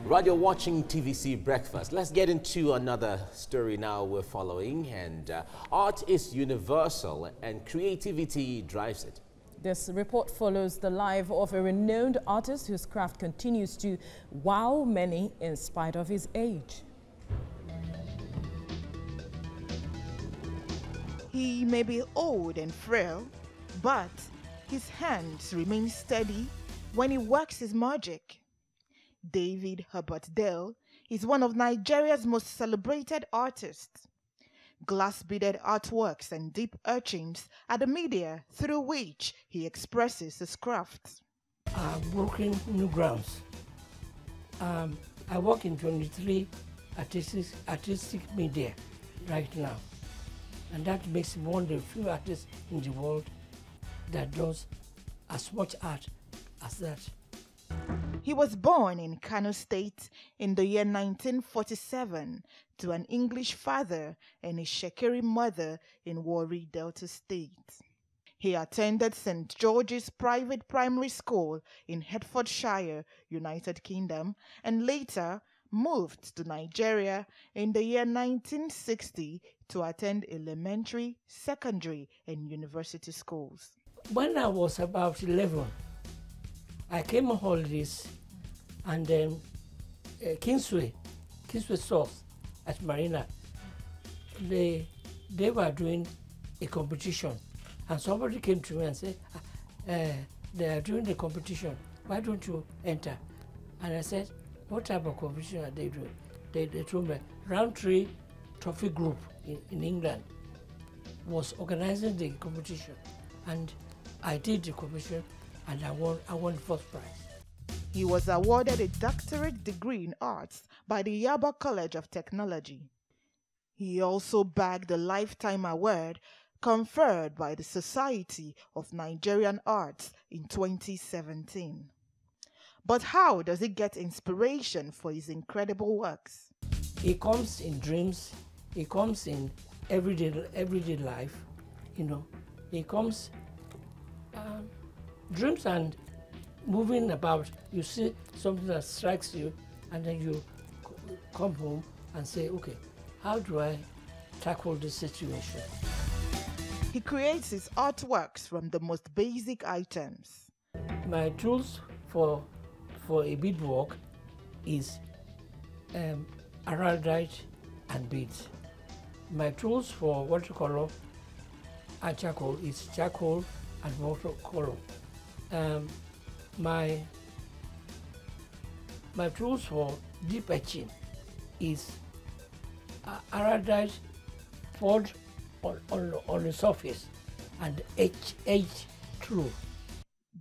Right, you're watching TVC Breakfast. Let's get into another story now we're following. And art is universal and creativity drives it. This report follows the life of a renowned artist whose craft continues to wow many in spite of his age. He may be old and frail, but his hands remain steady when he works his magic. David Herbert Dale is one of Nigeria's most celebrated artists. Glass-beaded artworks and deep etchings are the media through which he expresses his craft. I've broken new grounds. I work in 23 artistic media right now, and that makes me one of the few artists in the world that does as much art as that. He was born in Kano State in the year 1947 to an English father and a Shekeri mother in Warri, Delta State. He attended St. George's Private Primary School in Hertfordshire, United Kingdom, and later moved to Nigeria in the year 1960 to attend elementary, secondary, and university schools. When I was about 11, I came on holidays, and then Kingsway Source at Marina, they were doing a competition, and somebody came to me and said, they are doing the competition, why don't you enter? And I said, what type of competition are they doing? They told me Roundtree Trophy Group in England was organizing the competition, and I did the competition, and I won first prize. He was awarded a doctorate degree in arts by the Yaba College of Technology. He also bagged a Lifetime Award conferred by the Society of Nigerian Arts in 2017. But how does he get inspiration for his incredible works? It comes in dreams, it comes in everyday life, you know. It comes dreams and moving about. You see something that strikes you, and then you come home and say, okay, how do I tackle this situation? He creates his artworks from the most basic items. My tools for a beadwork is araldite and beads. My tools for watercolor and charcoal is charcoal and watercolor. My tools for deep etching is araldite poured on the surface and etched through.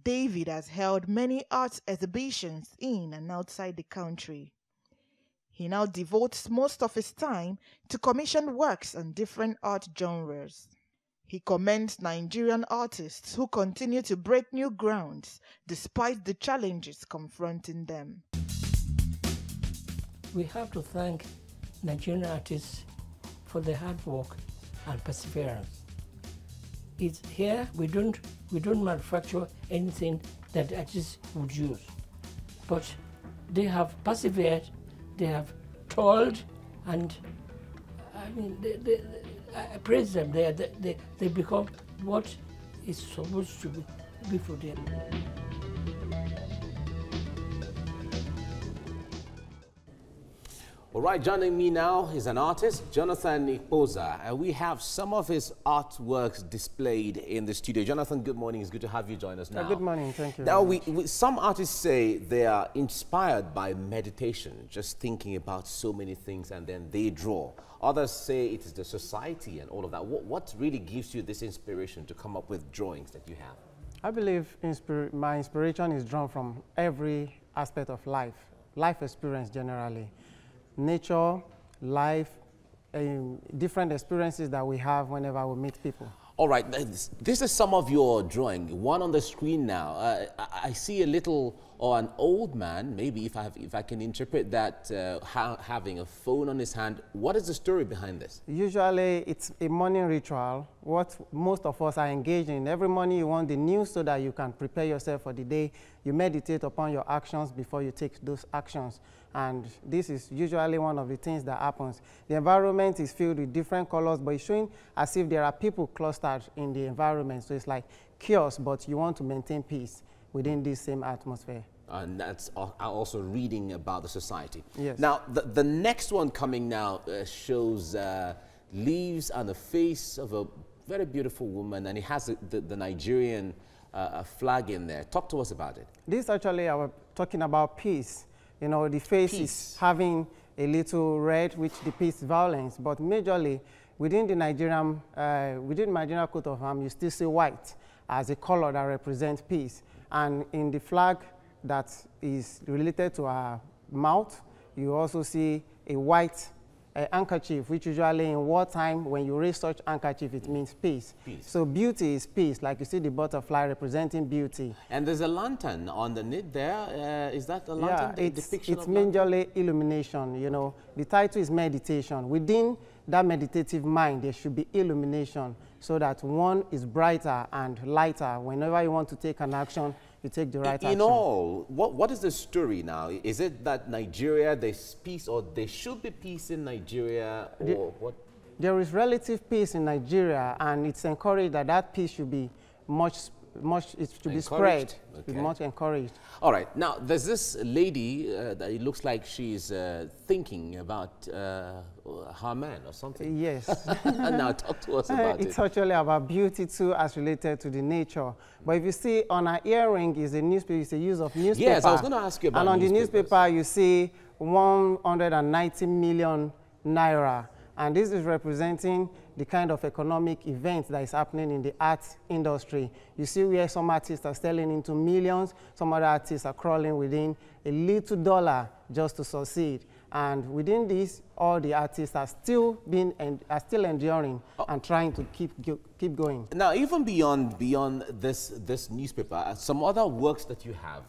David has held many art exhibitions in and outside the country. He now devotes most of his time to commission works on different art genres. He commends Nigerian artists who continue to break new grounds despite the challenges confronting them. We have to thank Nigerian artists for their hard work and perseverance. It's here we don't manufacture anything that the artists would use, but they have persevered, they have toiled, and I mean I praise them. They become what is supposed to be for them. All right, joining me now is an artist, Jonathan Ikpoza, and we have some of his artworks displayed in the studio. Jonathan, good morning. It's good to have you join us now. Good morning. Thank you. Now, some artists say they are inspired by meditation, just thinking about so many things, and then they draw. Others say it is the society and all of that. What really gives you this inspiration to come up with drawings that you have? I believe my inspiration is drawn from every aspect of life experience generally. Nature, life, different experiences that we have whenever we meet people. All right, this is some of your drawing. One on the screen now. I see a little or an old man, maybe if I can interpret that, having a phone on his hand. What is the story behind this? Usually, it's a morning ritual. What most of us are engaged in. Every morning, you want the news so that you can prepare yourself for the day. You meditate upon your actions before you take those actions. And this is usually one of the things that happens. The environment is filled with different colors, but it's showing as if there are people clustered in the environment. So it's like chaos, but you want to maintain peace within this same atmosphere. And that's also reading about the society. Yes. Now, the next one coming now shows leaves on the face of a very beautiful woman, and it has the Nigerian flag in there. Talk to us about it. This actually, I was talking about peace. You know, the face is having a little red, which depicts violence, but majorly within the Nigerian coat of arms, you still see white as a color that represents peace. And in the flag that is related to our mouth, you also see a white handkerchief, which usually in wartime, when you raise such handkerchief, it means peace. So beauty is peace, like you see the butterfly representing beauty. And there's a lantern on the knit there. Is that a lantern? Yeah, it's majorly illumination, you know. The title is meditation. Within that meditative mind, there should be illumination so that one is brighter and lighter. Whenever you want to take an action, you take the right action. In all, what is the story now? Is it that Nigeria, there's peace, or there should be peace in Nigeria, or what? There is relative peace in Nigeria, and it's encouraged that that peace should be it should be spread, be much encouraged. All right, now there's this lady that it looks like she's thinking about her man or something. Yes. Now talk to us about it. It's actually about beauty too, as related to the nature. But if you see on her earring is a newspaper, it's a use of newspaper. Yes, I was going to ask you about. And on the newspaper, you see 190 million naira. And this is representing the kind of economic event that is happening in the art industry. You see where some artists are selling into millions, some other artists are crawling within a little dollar just to succeed. And within this, all the artists are still enduring and trying to keep going. Now, even beyond this newspaper, some other works that you have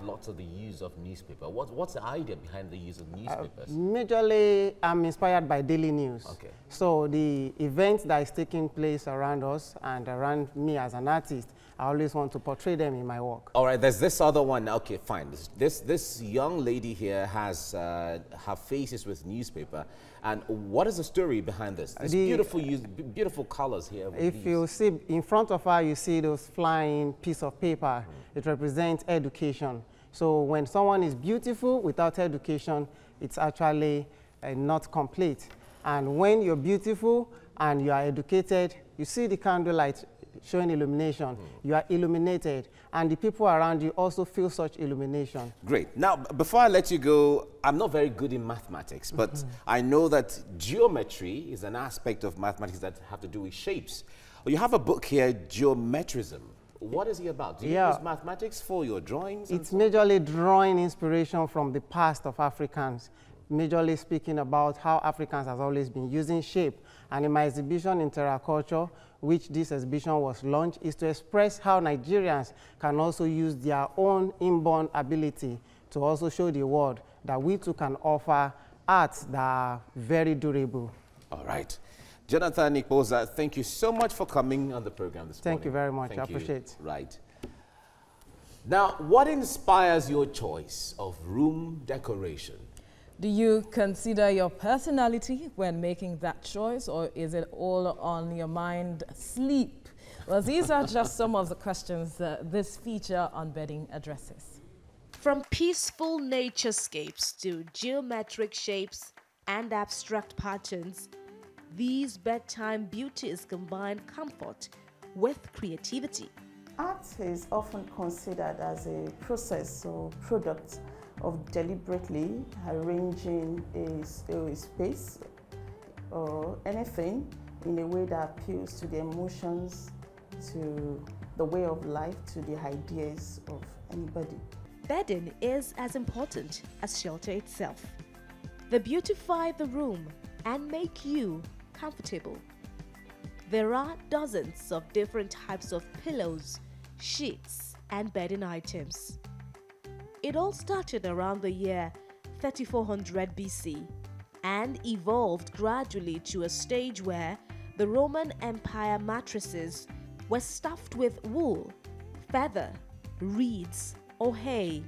lots of the use of newspaper. What's the idea behind the use of newspapers? Majorly, I'm inspired by daily news. Okay. So the events that is taking place around us and around me as an artist, I always want to portray them in my work. All right, there's this other one. Okay, fine. This young lady here has her faces with newspaper. And what is the story behind this? These beautiful colors here. If you see in front of her, you see those flying piece of paper. It represents education. So when someone is beautiful without education, it's actually not complete. And when you're beautiful and you are educated, you see the candlelight showing illumination. You are illuminated, and the people around you also feel such illumination. Great. Now, before I let you go, I'm not very good in mathematics, but I know that geometry is an aspect of mathematics that have to do with shapes. You have a book here, Geometrism. What is it about? Do you use mathematics for your drawings? It's majorly drawing inspiration from the past of Africans, majorly speaking about how Africans have always been using shape. And in my exhibition in Terraculture, which this exhibition was launched, is to express how Nigerians can also use their own inborn ability to also show the world that we too can offer arts that are very durable. All right. Jonathan Ikpoza, thank you so much for coming on the program this morning. Thank you very much. I appreciate it. Right. Now, what inspires your choice of room decoration? Do you consider your personality when making that choice, or is it all on your mind? Sleep? Well, these are just some of the questions that this feature on bedding addresses. From peaceful naturescapes to geometric shapes and abstract patterns, these bedtime beauties combine comfort with creativity. Art is often considered as a process or product of deliberately arranging a space or anything in a way that appeals to the emotions, to the way of life, to the ideas of anybody. Bedding is as important as shelter itself. They beautify the room and make you comfortable. There are dozens of different types of pillows, sheets, and bedding items. It all started around the year 3400 BC and evolved gradually to a stage where the Roman Empire mattresses were stuffed with wool, feather, reeds, or hay.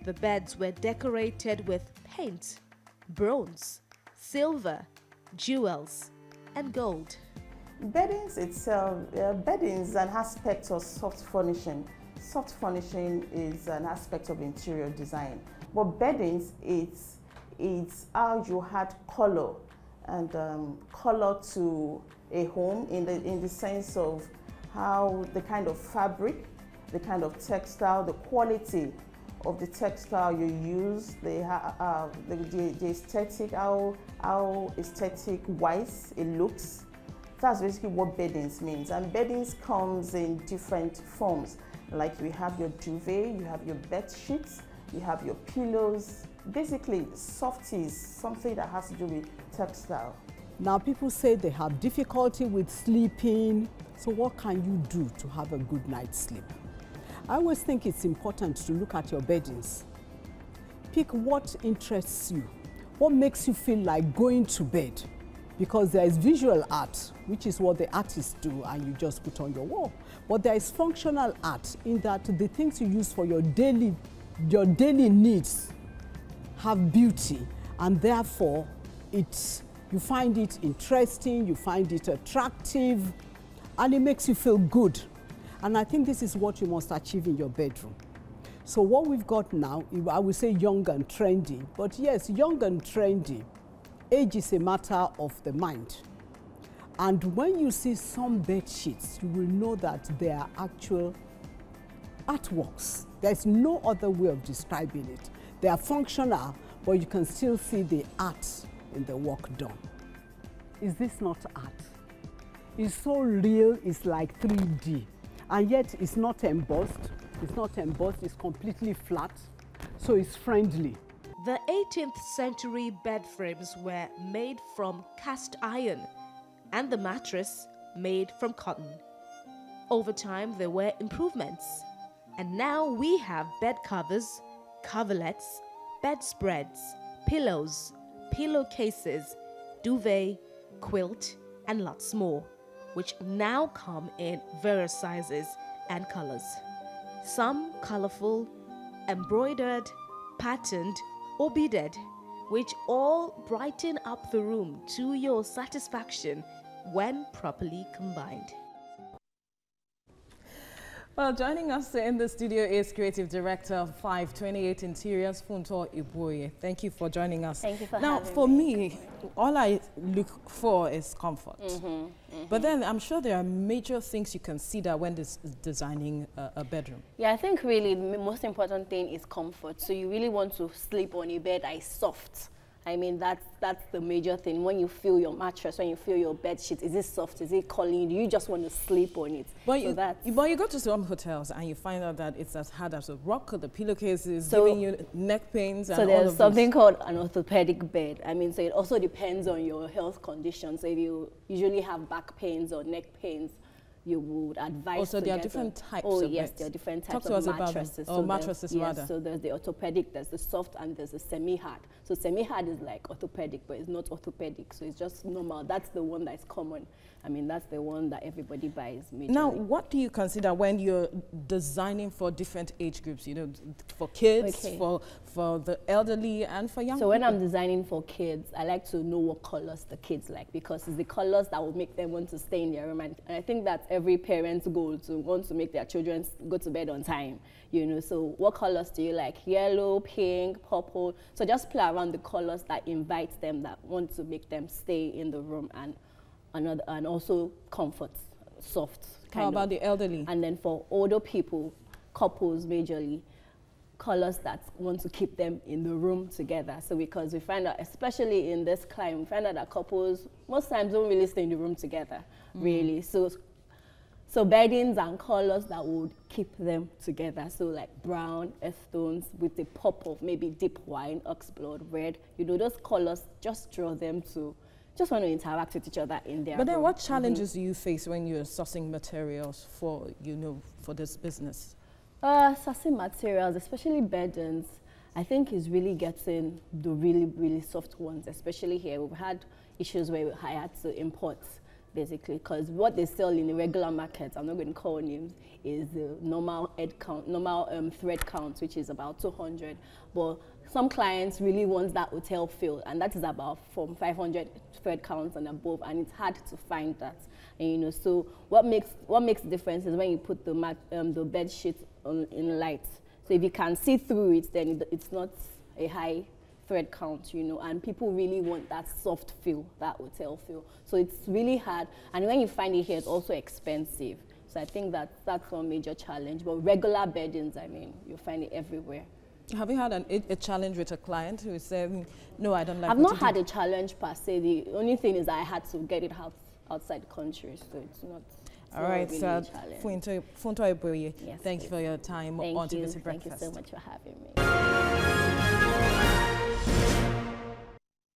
The beds were decorated with paint, bronze, silver, jewels, and gold. Beddings itself, bedding is an aspect of soft furnishing. Soft furnishing is an aspect of interior design. But beddings, it's how you add color and color to a home in the sense of how the kind of fabric, the kind of textile, the quality of the textile you use, the aesthetic, how aesthetic wise it looks. That's basically what beddings means. And beddings comes in different forms. Like you have your duvet, you have your bed sheets, you have your pillows. Basically, softies, something that has to do with textile. Now people say they have difficulty with sleeping. So what can you do to have a good night's sleep? I always think it's important to look at your beddings. Pick what interests you, what makes you feel like going to bed. Because there is visual art, which is what the artists do and you just put on your wall. But there is functional art in that the things you use for your daily needs have beauty, and therefore you find it interesting, you find it attractive, and it makes you feel good. And I think this is what you must achieve in your bedroom. So what we've got now, I would say young and trendy, but yes, young and trendy. Age is a matter of the mind. And when you see some bed sheets, you will know that they are actual artworks. There's no other way of describing it. They are functional, but you can still see the art in the work done. Is this not art? It's so real, it's like 3D. And yet it's not embossed. It's not embossed, it's completely flat. So it's friendly. The 18th century bed frames were made from cast iron and the mattress made from cotton. Over time, there were improvements, and now we have bed covers, coverlets, bedspreads, pillows, pillowcases, duvet, quilt, and lots more, which now come in various sizes and colors. Some colorful, embroidered, patterned, or beaded, which all brighten up the room to your satisfaction when properly combined. Well, joining us in the studio is Creative Director of 528 Interiors, Funto Iboye. Thank you for joining us. Thank you for now, having for me, all I look for is comfort. But then I'm sure there are major things you consider when designing a bedroom. Yeah, I think really the most important thing is comfort. So you really want to sleep on a bed that is soft. I mean, that's the major thing. When you feel your mattress, when you feel your bed sheet, is it soft? Is it curling? Do you just want to sleep on it? But you go to some hotels and you find out that it's as hard as a rock. The pillowcase is giving you neck pains. And so there's something called an orthopedic bed. I mean, so it also depends on your health condition. So if you usually have back pains or neck pains, you would advise. Also, there are different types. Oh of yes, beds. there are different types of mattresses. Mattresses rather. Yes, so there's the orthopedic, there's the soft, and there's the semi-hard. So semi-hard is like orthopedic, but it's not orthopedic. So it's just normal. That's the one that's common. I mean, that's the one that everybody buys majorly. Now, what do you consider when you're designing for different age groups? You know, for kids, for the elderly, and for young people? So when I'm designing for kids, I like to know what colors the kids like, because it's the colors that will make them want to stay in their room. And I think that's every parent's goal, to want to make their children go to bed on time. You know, so what colors do you like? Yellow, pink, purple. So just play around the colors that invite them, that want to make them stay in the room, and also comfort, soft. How about the elderly? And then for older people, couples majorly, colors that want to keep them in the room together. So because we find out, especially in this climate, we find out that couples most times don't really stay in the room together, really. So beddings and colors that would keep them together. So like brown, earth tones with a pop of maybe deep wine, oxblood, red. You know, those colors just draw them to just want to interact with each other in their room. But then what challenges do you face when you're sourcing materials for, for this business? Sourcing materials, especially beddings, I think is really getting the really, really soft ones, especially here. We've had issues where I had to import basically, because what they sell in the regular markets, I'm not going to call names, is the normal thread count, which is about 200. But some clients really want that hotel feel, and that is about from 500 thread counts and above, and it's hard to find that. And, you know, so what makes the difference is when you put the bed sheet in light. So if you can see through it, then it's not a high thread count, you know, and people really want that soft feel, that hotel feel. So it's really hard, and when you find it here, it's also expensive. So I think that's one major challenge. But regular beddings, I mean, you'll find it everywhere. Have you had a challenge with a client who said, no, I don't like I've not had a challenge per se. The only thing is I had to get it outside the country, so it's not. All right, so Funto Eboye, yes, thank you for your time on TVC Breakfast. Thank you so much for having me.